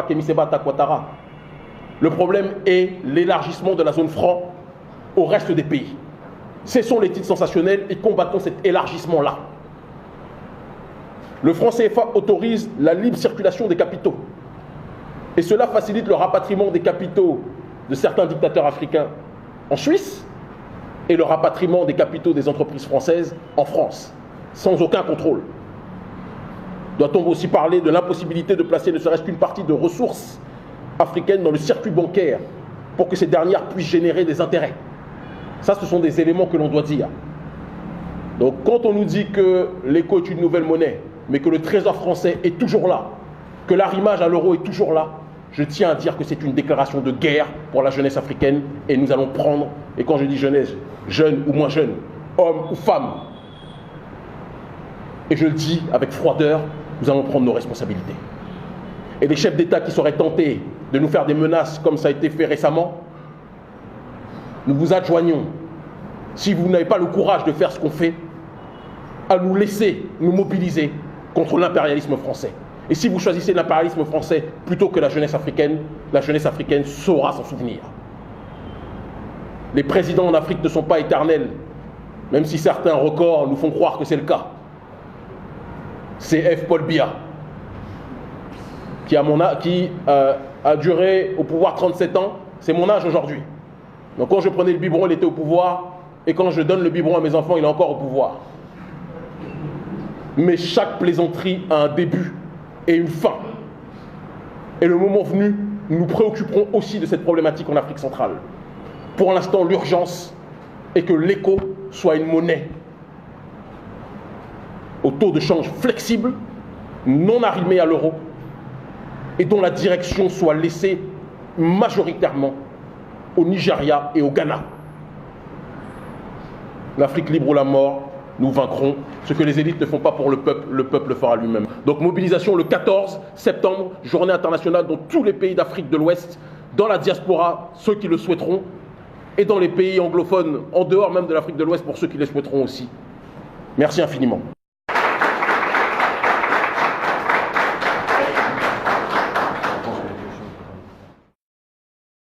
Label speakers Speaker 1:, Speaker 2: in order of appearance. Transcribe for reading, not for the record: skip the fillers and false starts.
Speaker 1: Kemi Sebata Ouattara. Le problème est l'élargissement de la zone franc au reste des pays. Cessons les titres sensationnels et combattons cet élargissement-là. Le franc CFA autorise la libre circulation des capitaux. Et cela facilite le rapatriement des capitaux de certains dictateurs africains en Suisse et le rapatriement des capitaux des entreprises françaises en France, sans aucun contrôle. Doit-on aussi parler de l'impossibilité de placer ne serait-ce qu'une partie de ressources africaines dans le circuit bancaire pour que ces dernières puissent générer des intérêts? Ça, ce sont des éléments que l'on doit dire. Donc, quand on nous dit que l'éco est une nouvelle monnaie, mais que le trésor français est toujours là, que l'arrimage à l'euro est toujours là, je tiens à dire que c'est une déclaration de guerre pour la jeunesse africaine et nous allons prendre, et quand je dis jeunesse, jeune ou moins jeune, homme ou femme, et je le dis avec froideur, nous allons prendre nos responsabilités. Et les chefs d'État qui seraient tentés de nous faire des menaces comme ça a été fait récemment, nous vous adjoignons, si vous n'avez pas le courage de faire ce qu'on fait, à nous laisser nous mobiliser contre l'impérialisme français. Et si vous choisissez l'impérialisme français plutôt que la jeunesse africaine saura s'en souvenir. Les présidents en Afrique ne sont pas éternels, même si certains records nous font croire que c'est le cas. C'est F. Paul Biya, qui a duré au pouvoir 37 ans, c'est mon âge aujourd'hui. Donc quand je prenais le biberon, il était au pouvoir, et quand je donne le biberon à mes enfants, il est encore au pouvoir. Mais chaque plaisanterie a un début et une fin. Et le moment venu, nous nous préoccuperons aussi de cette problématique en Afrique centrale. Pour l'instant, l'urgence est que l'éco soit une monnaie au taux de change flexible, non arrimé à l'euro, et dont la direction soit laissée majoritairement au Nigeria et au Ghana. L'Afrique libre ou la mort, nous vaincrons. Ce que les élites ne font pas pour le peuple le fera lui-même. Donc mobilisation le 14 septembre, journée internationale dans tous les pays d'Afrique de l'Ouest, dans la diaspora, ceux qui le souhaiteront, et dans les pays anglophones, en dehors même de l'Afrique de l'Ouest, pour ceux qui le souhaiteront aussi. Merci infiniment.